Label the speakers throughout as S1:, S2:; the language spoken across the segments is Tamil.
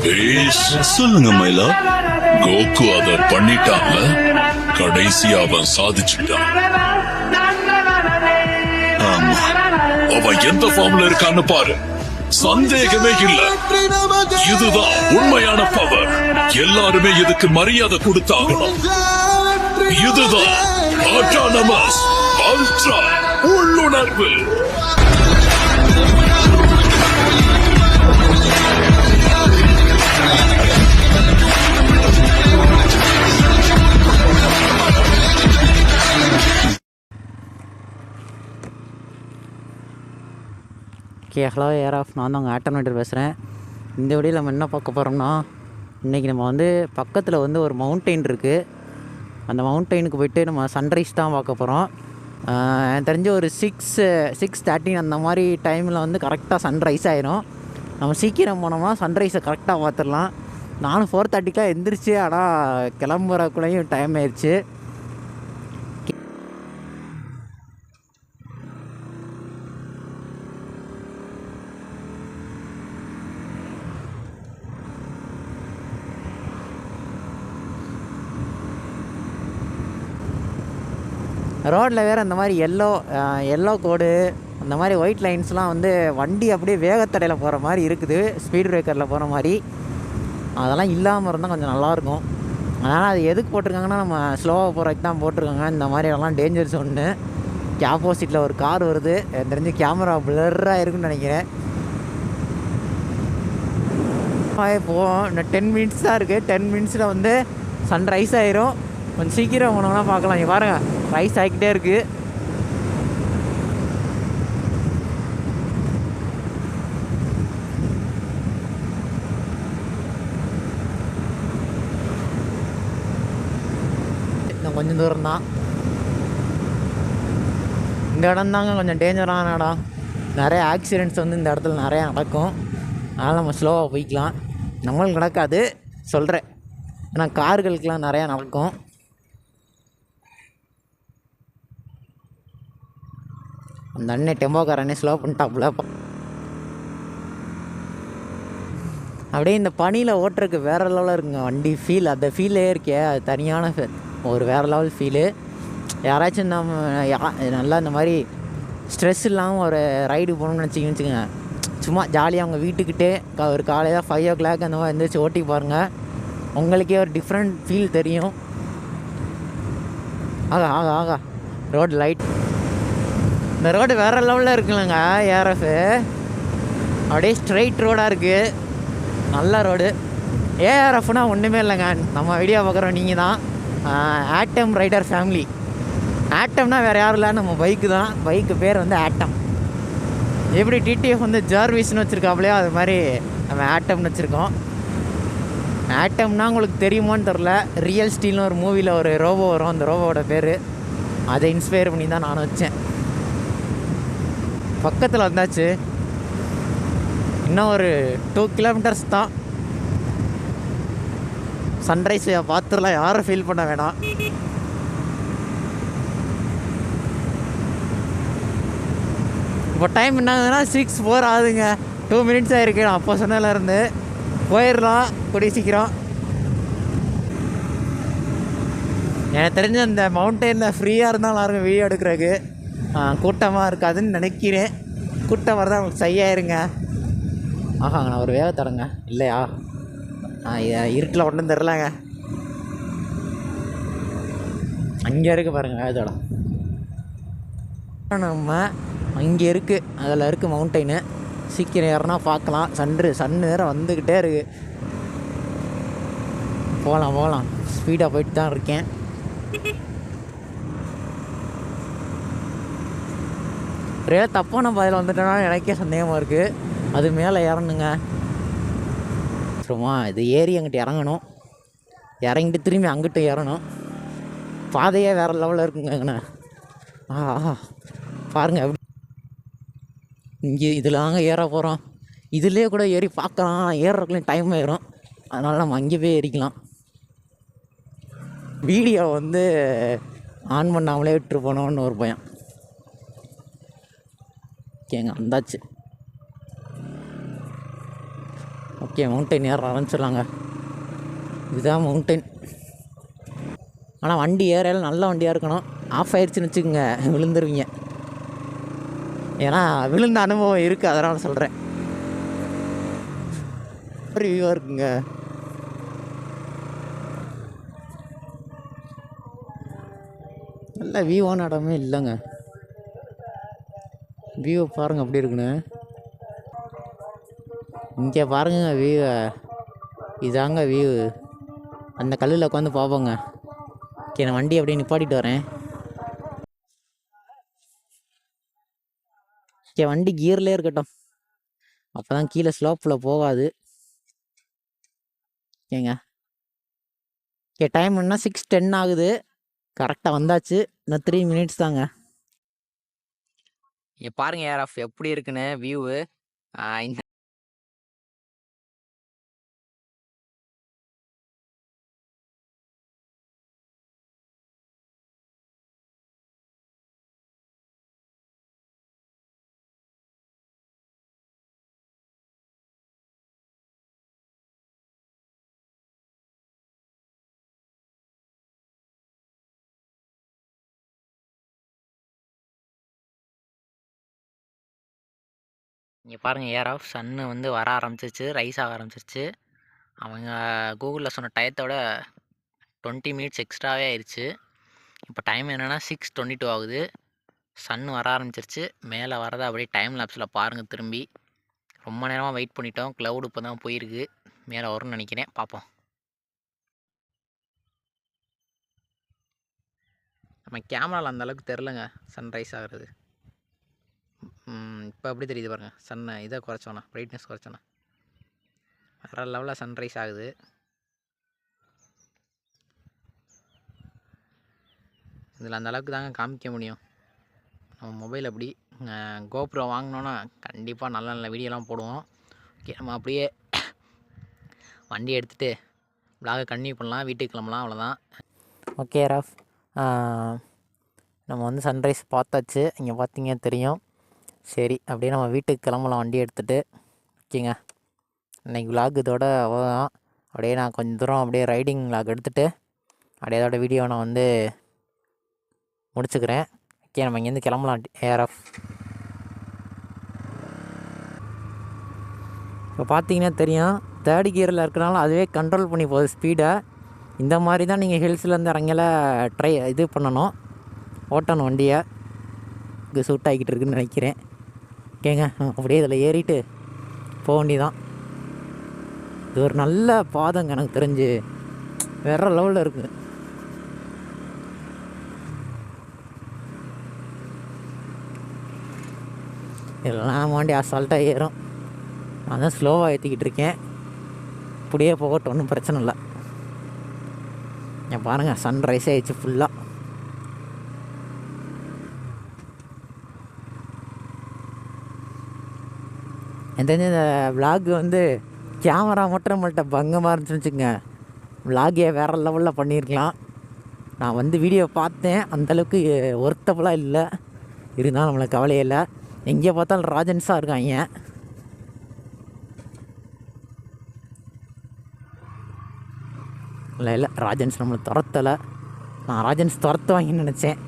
S1: சொல்லுங்க மயிலா. கோகு அத பண்ணிட்டாங்க, கடைசியா அவன் சாதிச்சுட்டான். ஆமா, அவன் எந்த ஃபார்ம்ல இருக்கான்னு பாரு, சந்தேகமே இல்ல. இதுதான் உண்மையான பவர். எல்லாருமே இதுக்கு மரியாதை கொடுத்தாகணும். இதுதான் ஆட்டானமஸ் அல்ட்ரா உள்ளுணர்வு.
S2: ஹலோ ஏர் ஆஃப், நான் தான் உங்கள் ஆட்டோமேட்டர் பேசுகிறேன். இந்த வீடியோவில் நம்ம என்ன பார்க்க போகிறோம்னா, இன்றைக்கி நம்ம வந்து பக்கத்தில் வந்து ஒரு மவுண்டெயின் இருக்குது. அந்த மவுண்டெயினுக்கு போய்ட்டு நம்ம சன்ரைஸ் தான் பார்க்க போகிறோம். எனக்கு தெரிஞ்ச ஒரு 6:13 அந்த மாதிரி டைமில் வந்து கரெக்டாக சன்ரைஸ் ஆயிரும். நம்ம சீக்கிரம் போனோம்னா சன்ரைஸை கரெக்டாக பார்த்துடலாம். நானும் 4:30க்கெலாம் எந்திரிச்சு, ஆனால் கிளம்புறக்குள்ளேயும் டைம் ஆயிடுச்சு. ரோட்டில் வேறு இந்த மாதிரி எல்லோ கோடு, அந்த மாதிரி ஒயிட் லைன்ஸ்லாம் வந்து வண்டி அப்படியே வேகத்தடையில் போகிற மாதிரி இருக்குது, ஸ்பீட் பிரேக்கரில் போகிற மாதிரி. அதெல்லாம் இல்லாமல் இருந்தால் கொஞ்சம் நல்லாயிருக்கும். அதனால் அது எதுக்கு போட்டிருக்காங்கன்னா, நம்ம ஸ்லோவாக போகிறதுக்கு தான் போட்டிருக்காங்க. இந்த மாதிரி எல்லாம் டேஞ்சர்ஸ் ஒன்று. ஆப்போசிட்டில் ஒரு கார் வருது, எனக்கு தெரிஞ்சு கேமரா பிளர்ராக இருக்குன்னு நினைக்கிறேன். போவோம், இன்னும் 10 மினிட்ஸ் தான் இருக்குது. 10 மினிட்ஸில் வந்து சன்ரைஸ் ஆயிரும். கொஞ்சம் சீக்கிரம் போனோம்னா பார்க்கலாம். இங்கே பாருங்கள், ரைஸ் ஆகிக்கிட்டே இருக்குது. இன்னும் கொஞ்சம் தூரம் தான். இந்த இடம் தாங்க கொஞ்சம் டேஞ்சரான இடம். நிறைய ஆக்சிடெண்ட்ஸ் வந்து இந்த இடத்துல நிறையா நடக்கும். அதனால் நம்ம ஸ்லோவாக போய்க்கலாம். நம்மளுக்கு நடக்காது சொல்கிறேன், ஏன்னா கார்களுக்கெலாம் நிறையா நடக்கும். அந்த அண்ணன் டெம்போக்காரனே ஸ்லோ பண்ணிட்டாப்புல. அப்படியே இந்த பனியில் ஓட்டுறதுக்கு வேறு லெவலில் இருக்குங்க வண்டி. ஃபீல், அந்த ஃபீலே இருக்கே, அது தனியான ஒரு வேறு லெவல் ஃபீலு. யாராச்சும் நம்ம நல்லா இந்த மாதிரி ஸ்ட்ரெஸ் இல்லாமல் ஒரு ரைடு போகணுன்னு வச்சுக்கோங்க, சும்மா ஜாலியாக அவங்க வீட்டுக்கிட்டே ஒரு காலையில் 5 o'clock அந்த மாதிரி எழுந்திரிச்சு ஓட்டி பாருங்கள், உங்களுக்கே ஒரு டிஃப்ரெண்ட் ஃபீல் தெரியும். ஆகா ரோடு லைட், இந்த ரோடு வேறு லெவலில் இருக்குல்லங்க. ஏஆர்எஃப் அப்படியே ஸ்ட்ரைட் ரோடாக இருக்குது, நல்ல ரோடு. ஏஆர்எஃப்னால் ஒன்றுமே இல்லைங்க, நம்ம வீடியோ பார்க்குறோம் நீங்கள் தான். ஆட்டம் ரைடர் ஃபேமிலி. ஆட்டம்னா வேறு யாரும் இல்லை, நம்ம பைக்கு தான். பைக்கு பேர் வந்து ஆட்டம். எப்படி டிடிஎஃப் வந்து ஜார்விஸ்னு வச்சுருக்காப்லையோ, அது மாதிரி நம்ம ஆட்டம்னு வச்சுருக்கோம். ஆட்டம்னா உங்களுக்கு தெரியுமான்னு தெரில, ரியல் ஸ்டீல்னு ஒரு மூவியில் ஒரு ரோபோ வரும், அந்த ரோபோவோட பேர். அதை இன்ஸ்பயர் பண்ணி தான் நான் வச்சேன். பக்கத்தில் வந்தாச்சு, இன்னும் ஒரு 2 kilometers தான். சன்ரைஸ் பார்த்துடலாம், யாரும் ஃபீல் பண்ண வேணாம். இப்போ டைம் என்னாகுதுன்னா 6:04 ஆகுதுங்க. 2 minutes ஆகிருக்கு. நான் அப்போ சொன்னதுலேருந்து போயிடலாம் கூடிய சீக்கிரம். எனக்கு தெரிஞ்ச இந்த மவுண்டெயினில் ஃப்ரீயாக இருந்தால் நல்லாயிருக்கும் வீடியோ எடுக்கிறதுக்கு. கூட்டமாக இருக்காதுன்னு நினைக்கிறேன். கூட்டம் வரதான் உங்களுக்கு சரியாயிருங்க. ஆஹாங்க, நான் ஒரு வேகத்தடங்க இல்லையா? இருட்டில் ஒன்றும் தெரிலங்க. அங்கே இருக்குது பாருங்கள் வேகத்தடம். நம்ம அங்கே இருக்குது, அதில் இருக்குது மவுண்டெயினு. சீக்கிரம் ஏறினா பார்க்கலாம். சன்னு வேறு வந்துக்கிட்டே இருக்குது. போகலாம் ஸ்பீடாக போயிட்டு தான் இருக்கேன். ஒரே தப்பான பாதையில் வந்துட்டோன்னா எனக்கே சந்தேகமாக இருக்குது. அது மேலே ஏறணுங்க. சும்மா இது ஏறி அங்கிட்டு இறங்கணும், இறங்கிட்டு திரும்பி அங்கிட்டு ஏறணும். பாதையே வேறு லெவலில் இருக்குங்கண்ணே. பாருங்கள், இங்கே இதில் தாங்க ஏற போகிறோம். இதிலே கூட ஏறி பார்க்கலாம், ஏறுறதுக்குள்ளே டைம் ஆயிரும். அதனால் நம்ம அங்கே போய் ஏறிக்கலாம். வீடியோ வந்து ஆன் பண்ணாமலே விட்டு போனோன்னு ஒரு பயம். ஓகேங்க, வந்தாச்சு. ஓகே, மவுண்டைன் ஏற ஆரம்பிச்சிடலாங்க. இதுதான் மவுண்டைன். ஆனால் வண்டி ஏறையில் நல்ல வண்டியாக இருக்கணும். ஆஃப் ஆயிடுச்சுன்னு வச்சுக்கோங்க, விழுந்துருவீங்க. ஏன்னா விழுந்த அனுபவம் இருக்குது, அதனால் சொல்கிறேன். வியூவாக இருக்குங்க. நல்ல வியூவான இடமே இல்லைங்க. வியூவை பாருங்கள் அப்படி இருக்குன்னு. இங்கே பாருங்க வியூவை. இதாங்க வியூ. அந்த கல்லில் உட்காந்து பார்ப்போங்க. ஓகே, நான் வண்டி அப்படியே நிப்பாட்டிட்டு வரேன். ஓகே, வண்டி கியர்லேயே இருக்கட்டும், அப்போ தான் கீழே ஸ்லோப்பில் போகாது. ஓகேங்க. ஓகே, டைம் என்ன 6:10 ஆகுது. கரெக்டாக வந்தாச்சு. இன்னும் 3 minutes தாங்க. இங்கே பாருங்கள் ஏஆர்எஃப் எப்படி இருக்குன்னு வியூவு. இந்த இங்கே பாருங்கள் ஏஆர்எஃப் சன்னு வந்து வர ஆரம்பிச்சிருச்சு, ரைஸ் ஆக ஆரம்பிச்சிருச்சு. அவங்க கூகுளில் சொன்ன டயத்தோட 20 minutes எக்ஸ்ட்ராவே ஆயிடுச்சு. இப்போ டைம் என்னென்னா 6:22 ஆகுது. சன் வர ஆரம்பிச்சிருச்சு. மேலே வரதை அப்படியே டைம் லேப்ஸில் பாருங்கள். திரும்பி ரொம்ப நேரமாக வெயிட் பண்ணிட்டோம். க்ளவுட் இப்போ தான் போயிருக்கு. மேலே வரும்னு நினைக்கிறேன், பார்ப்போம். நம்ம கேமராவில் அந்தளவுக்கு தெரிலங்க சன்ரைஸ் ஆகிறது. இப்போ எப்படி தெரியுது பாருங்கள். சன்னை இதை குறைச்சோன்னா, பிரைட்னஸ் குறைச்சோன்னா வேறு லெவலில் சன்ரைஸ் ஆகுது. இதில் அந்த அளவுக்கு தாங்க காமிக்க முடியும் நம்ம மொபைல். அப்படி கோப்ரோ வாங்கினோன்னா கண்டிப்பாக நல்ல நல்ல வீடியோலாம் போடுவோம். ஓகே, நம்ம அப்படியே வண்டி எடுத்துகிட்டு விலாகை கன்டினியூ பண்ணலாம், வீட்டுக்கு கிளம்பலாம், அவ்வளோதான். ஓகே ரஃப், நம்ம வந்து சன்ரைஸ் பார்த்தாச்சு. இங்கே பார்த்தீங்க தெரியும். சரி, அப்படியே நம்ம வீட்டுக்கு கிளம்பலாம் வண்டி எடுத்துகிட்டு. ஓகேங்க, இன்றைக்கி விலாக் இதோட அவ்வளோதான். அப்படியே நான் கொஞ்சம் தூரம் அப்படியே ரைடிங் விலாக் எடுத்துகிட்டு அப்படியே அதோட வீடியோ நான் வந்து முடிச்சுக்கிறேன். ஓகே, நம்ம இங்கேருந்து கிளம்பலாம் ஏஆர்எஃப். இப்போ பார்த்தீங்கன்னா தெரியும், 3rd கியரில் இருக்கிறனால அதுவே கண்ட்ரோல் பண்ணி போகுது ஸ்பீடை. இந்த மாதிரி தான் நீங்கள் ஹில்ஸ்லேருந்து இறங்கல இது பண்ணணும், ஓட்டணும் வண்டியை. இது சூட் ஆகிக்கிட்டு இருக்குன்னு நினைக்கிறேன். ஓகேங்க, அப்படியே இதில் ஏறிட்டு போக வேண்டியதான். இது ஒரு நல்ல பாதைங்க, எனக்கு தெரிஞ்சு வேறு லெவலில் இருக்குது. இதெல்லாம் வண்டி அசால்ட்டாக ஏறும். நான் தான் ஸ்லோவாக ஏற்றிக்கிட்டு இருக்கேன். இப்படியே போகட்டும், ஒன்றும் பிரச்சனை இல்லை. என் பாருங்கள், சன்ரைஸ் ஆகிடுச்சு ஃபுல்லாக. எனக்கு தெரிஞ்ச இந்த விலாக் வந்து கேமரா மட்டும் நம்மள்கிட்ட பங்கமாக இருந்துச்சுன்னு வச்சுக்கோங்க, விலாகே வேறு லெவலில் பண்ணியிருக்கலாம். நான் வந்து வீடியோ பார்த்தேன், அந்தளவுக்கு ஒர்த்தபுளாக இல்லை. இருந்தாலும் நம்மளுக்கு கவலையே இல்லை. எங்கே பார்த்தாலும் ராஜன்ஸாக இருக்காங்க. இல்லை ராஜன்ஸ் நம்மளை துரத்தலை. நான் ராஜன்ஸ் துரத்துவாங்கன்னு நினச்சேன்.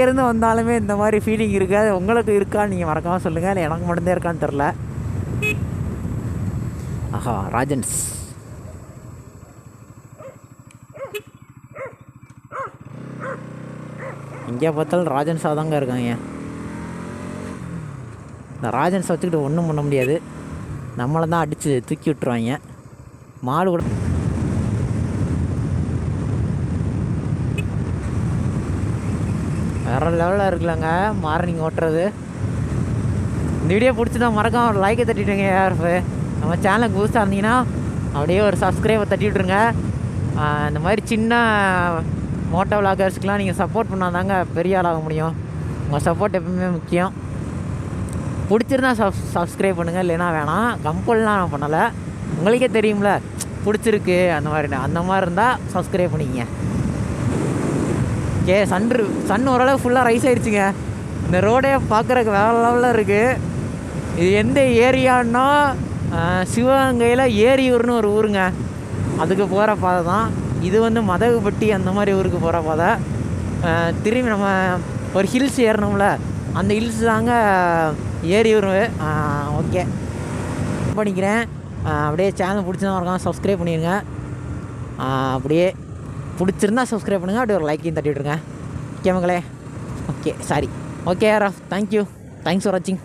S2: இருந்து வந்தாலுமே இந்த மாதிரி ஃபீலிங் இருக்காது. உங்களுக்கு இருக்கான்னு நீங்கள் மறக்காமல் சொல்லுங்கள். இல்லை எனக்கு மட்டும்தான் இருக்கான்னு தெரில. ஆஹா, ராஜன்ஸ். எங்கே பார்த்தாலும் ராஜன்ஸாக தாங்க இருக்காங்க. இந்த ராஜன்ஸை வச்சுக்கிட்டு ஒன்றும் பண்ண முடியாது. நம்மளை தான் அடித்து தூக்கி விட்டுருவாங்க. மாடு கூட வேறு லெவலில் இருக்குல்லங்க மார்னிங் ஓட்டுறது. இந்த வீடியோ பிடிச்சதான் மறக்காம ஒரு லைக்கை தட்டிவிட்டுங்க யாருப்பு. நம்ம சேனலுக்கு புதுசாக இருந்தீங்கன்னா அப்படியே ஒரு சப்ஸ்கிரைபை தட்டி விட்ருங்க. இந்த மாதிரி சின்ன மோட்டோ விளாகர்ஸ்க்கெலாம் நீங்கள் சப்போர்ட் பண்ணாதாங்க பெரிய ஆளாக முடியும். உங்கள் சப்போர்ட் எப்பவுமே முக்கியம். பிடிச்சிருந்தா சப்ஸ்கிரைப் பண்ணுங்கள், இல்லைன்னா வேணாம். கம்பல்லாம் நான் பண்ணலை, உங்களுக்கே தெரியும்ல பிடிச்சிருக்கு அந்த மாதிரி இருந்தால் சப்ஸ்கிரைப் பண்ணிக்கங்க. ஓகே, சன் ஓரளவு ஃபுல்லாக ரைஸ் ஆகிடுச்சிங்க. இந்த ரோடே பார்க்குறக்கு வேறு லெவலில் இருக்குது. இது எந்த ஏரியான்னா சிவகங்கையில் ஏரியூர்னு ஒரு ஊருங்க, அதுக்கு போகிற பாதை தான் இது. வந்து மதகுப்பட்டி அந்த மாதிரி ஊருக்கு போகிற பாதை. திரும்பி நம்ம ஒரு ஹில்ஸ் ஏறணும்ல, அந்த ஹில்ஸ் தாங்க ஏரியூர். ஓகே பண்ணிக்கிறேன். அப்படியே சேனல் பிடிச்சதான் இருக்கான், சப்ஸ்கிரைப் பண்ணிடுங்க. அப்படியே பிடிச்சிருந்தா சப்ஸ்கிரைப் பண்ணுங்கள், அப்படியே ஒரு லைக்கையும் தட்டி விட்ருங்க. ஓகே மக்களே. Okay sorry. ஓகே ஆர் ஆஃப். தேங்க்யூ. தேங்க்ஸ் ஃபார் வாட்சிங்.